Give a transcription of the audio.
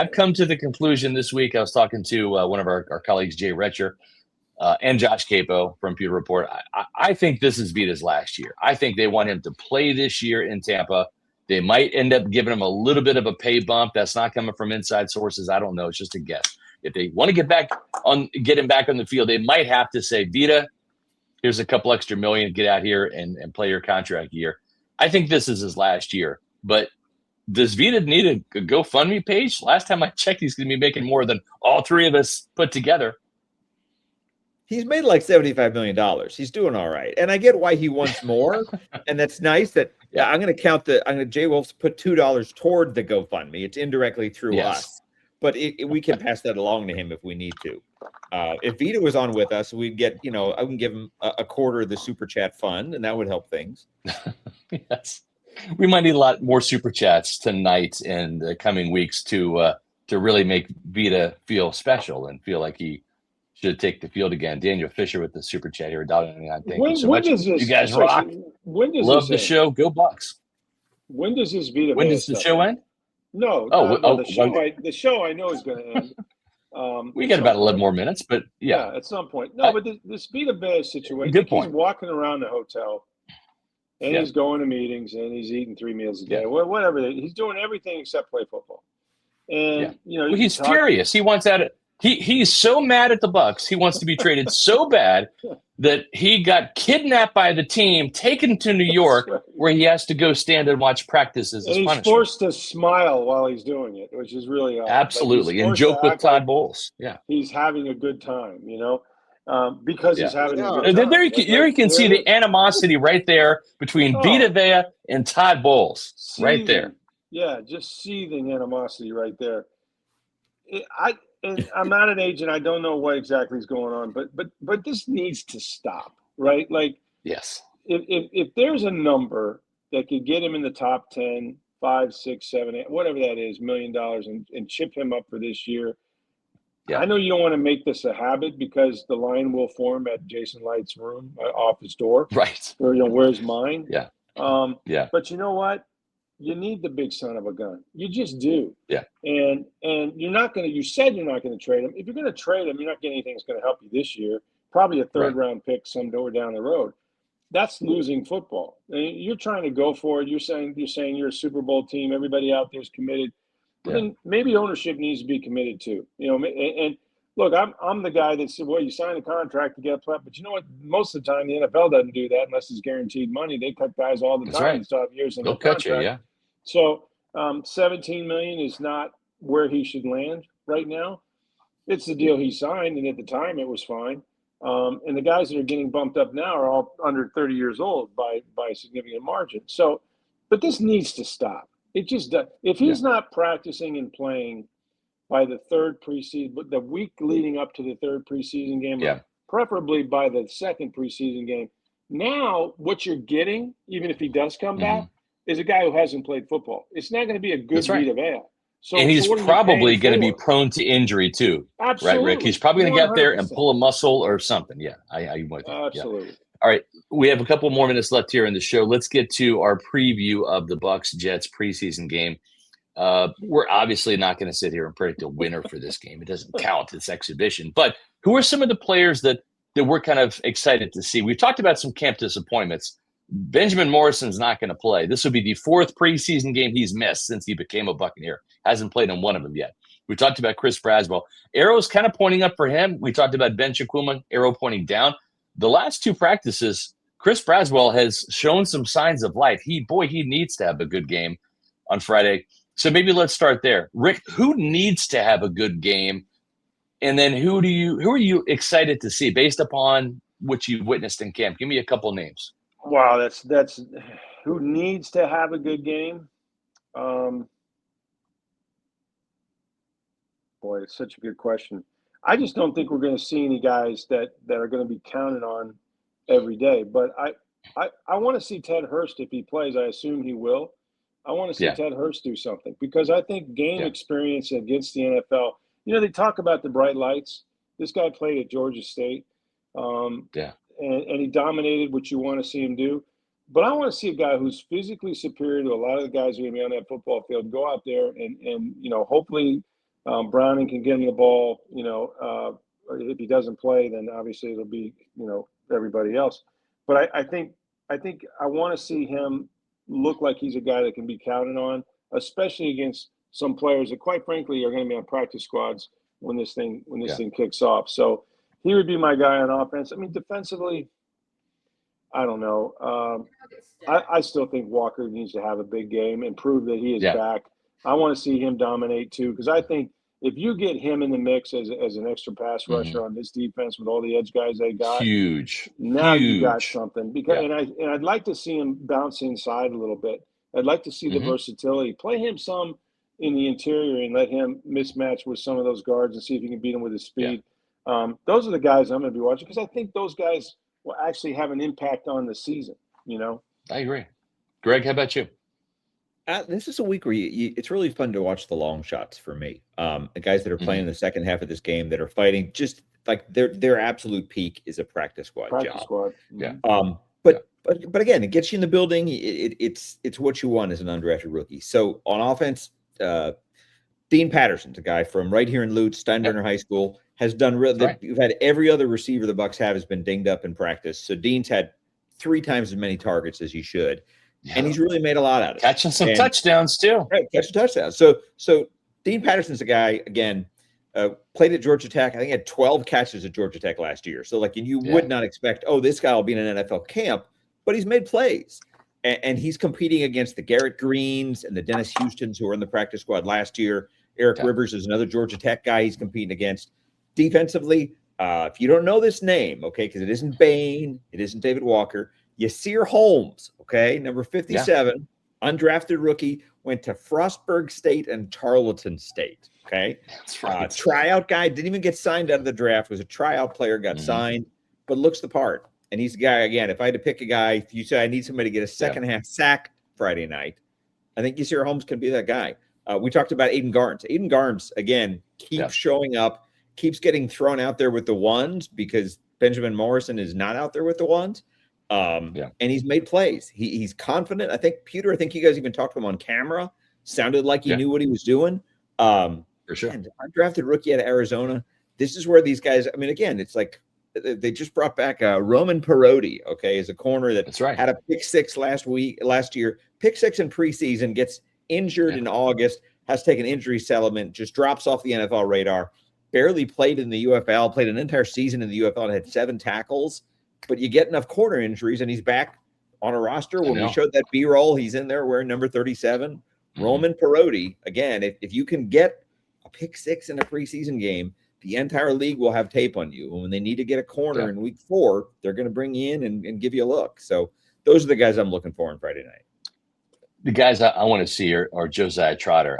I've come to the conclusion this week. I was talking to one of our colleagues, Jay Retcher, and Josh Capo from Pewter Report. I think this is Vita's last year. I think they want him to play this year in Tampa. They might end up giving him a little bit of a pay bump. That's not coming from inside sources. I don't know. It's just a guess. If they want to get him back on the field, they might have to say, Vita, here's a couple extra million. Get out here and play your contract year. I think this is his last year. But does Vita need a GoFundMe page? Last time I checked, he's going to be making more than all three of us put together. He's made like $75 million. He's doing all right. And I get why he wants more. And that's nice that I'm going to Jay Wolf's put $2 toward the GoFundMe. It's indirectly through us. But we can pass that along to him if we need to. If Vita was on with us, we'd get, I can give him a quarter of the Super Chat fund, and that would help things. Yes. We might need a lot more Super Chats tonight and the coming weeks to really make Vita feel special and feel like he should take the field again. Daniel Fisher with the Super Chat here. Thank you so much. You guys rock. Love the show. Go Bucs. When does this Vita? When does the show end? No, the show I know is going to end. We got about 11 more minutes, but yeah, at some point. No, but this Vita Vea situation. Good point. He's walking around the hotel, and he's going to meetings, and he's eating 3 meals a day. Whatever. He's doing everything except play football. And he's furious. He wants out of. He's so mad at the Bucs. He wants to be traded so bad that he got kidnapped by the team, taken to New York, where he has to go stand and watch practices as punishment. He's forced to smile while he's doing it, which is really odd. Absolutely, and joke with Todd Bowles. Yeah, he's having a good time, because he's having a good time. There you can see the animosity right there between Vita Vea and Todd Bowles, right there. Yeah, just seething animosity right there. And I'm not an agent. I don't know what exactly is going on, but this needs to stop, right? Like, yes, if there's a number that could get him in the top 10, 5, 6, 7, 8, whatever that is, $1 million, and chip him up for this year. Yeah. I know you don't want to make this a habit because the line will form at Jason Light's room, office door, right? Or where's mine? Yeah. But you know what? You need the big son of a gun. You just do. Yeah. And you're not going to – you said you're not going to trade him. If you're going to trade him, you're not getting anything that's going to help you this year. Probably a third-round pick somewhere down the road. That's losing football. And you're trying to go for it. You're saying you're a Super Bowl team. Everybody out there is committed. Yeah. Then maybe ownership needs to be committed too. And look, I'm the guy that said, well, you sign a contract to get a play. But you know what? Most of the time, the NFL doesn't do that unless it's guaranteed money. They cut guys all the time. Right. And still have years in They'll the cut contract. you, yeah. So $17 million is not where he should land right now. It's the deal he signed, and at the time it was fine. And the guys that are getting bumped up now are all under 30 years old by a significant margin. So, but this needs to stop. It just does. If he's not practicing and playing by the third preseason, the week leading up to the third preseason game, preferably by the second preseason game, now what you're getting, even if he does come back, is a guy who hasn't played football. It's not going to be a good Vita Vea. So, and he's probably going to be prone to injury too. Absolutely. Right, Rick? He's probably going to get there and pull a muscle or something. Yeah, I'm with you. Absolutely. Yeah. All right, we have a couple more minutes left here in the show. Let's get to our preview of the Bucs-Jets preseason game. We're obviously not going to sit here and predict a winner for this game. It doesn't count. It's exhibition. But who are some of the players that we're kind of excited to see? We've talked about some camp disappointments. Benjamin Morrison's not going to play. This will be the fourth preseason game he's missed since he became a Buccaneer. Hasn't played in one of them yet. We talked about Chris Braswell. Arrow's kind of pointing up for him. We talked about Ben Shaquillman, arrow pointing down. The last two practices, Chris Braswell has shown some signs of life. He needs to have a good game on Friday. So maybe let's start there. Rick, who needs to have a good game? And then who are you excited to see based upon what you've witnessed in camp? Give me a couple names. Wow, that's who needs to have a good game. Boy, it's such a good question. I just don't think we're going to see any guys that are going to be counted on every day. But I want to see Ted Hurst if he plays. I assume he will. I want to see Ted Hurst do something because I think game experience against the NFL. They talk about the bright lights. This guy played at Georgia State. And he dominated what you want to see him do. But I want to see a guy who's physically superior to a lot of the guys who are going to be on that football field go out there and hopefully Browning can get him the ball. If he doesn't play, then obviously it'll be everybody else. But I think I want to see him look like he's a guy that can be counted on, especially against some players that, quite frankly, are going to be on practice squads when this thing kicks off. So he would be my guy on offense. I mean, defensively, I don't know. I still think Walker needs to have a big game and prove that he is back. I want to see him dominate too, because I think if you get him in the mix as an extra pass rusher on this defense with all the edge guys they got, now you got something. Because and I'd like to see him bounce inside a little bit. I'd like to see the versatility. Play him some in the interior and let him mismatch with some of those guards and see if he can beat him with his speed. Those are the guys I'm going to be watching, because I think those guys will actually have an impact on the season. I agree. Greg, how about you? This is a week where it's really fun to watch the long shots for me. The guys that are playing in the second half of this game that are fighting, just like their absolute peak is a practice squad job. Yeah. But again, it gets you in the building. It's what you want as an undrafted rookie. So on offense, Dean Patterson's a guy from right here in Lutz, Steinbrenner High School, has done You've had every other receiver the Bucs have has been dinged up in practice. So Dean's had 3 times as many targets as he should. Yeah. And he's really made a lot out of it. Catching some touchdowns too. Right, catching touchdowns. So Dean Patterson's a guy, again, played at Georgia Tech. I think he had 12 catches at Georgia Tech last year. So and you would not expect, this guy will be in an NFL camp, but he's made plays. And he's competing against the Garrett Greens and the Dennis Houstons who were in the practice squad last year. Eric Rivers is another Georgia Tech guy he's competing against. Defensively, if you don't know this name, because it isn't Bain, it isn't David Walker, Yasir Holmes, number 57, undrafted rookie, went to Frostburg State and Tarleton State, That's right. Tryout guy, didn't even get signed out of the draft, was a tryout player, got signed, but looks the part. And he's a guy, again, if I had to pick a guy, if you say I need somebody to get a second half sack Friday night, I think Yasir Holmes can be that guy. We talked about Aiden Garnes. Aiden Garnes, again, keeps showing up, keeps getting thrown out there with the ones because Benjamin Morrison is not out there with the ones. And he's made plays. He's confident. I think you guys even talked to him on camera. Sounded like he knew what he was doing. For sure. And undrafted rookie out of Arizona. This is where these guys, again, it's like they just brought back Roman Perotti, as a corner that had a pick 6 last year. Pick 6 in preseason, gets injured in August, has taken injury settlement, just drops off the NFL radar. Barely played in the UFL, played an entire season in the UFL and had 7 tackles. But you get enough corner injuries, and he's back on a roster. When we showed that B-roll, he's in there wearing number 37. Roman Perotti, again, if you can get a pick 6 in a preseason game, the entire league will have tape on you. And when they need to get a corner in week 4, they're going to bring you in and give you a look. So those are the guys I'm looking for on Friday night. The guys I want to see are Josiah Trotter.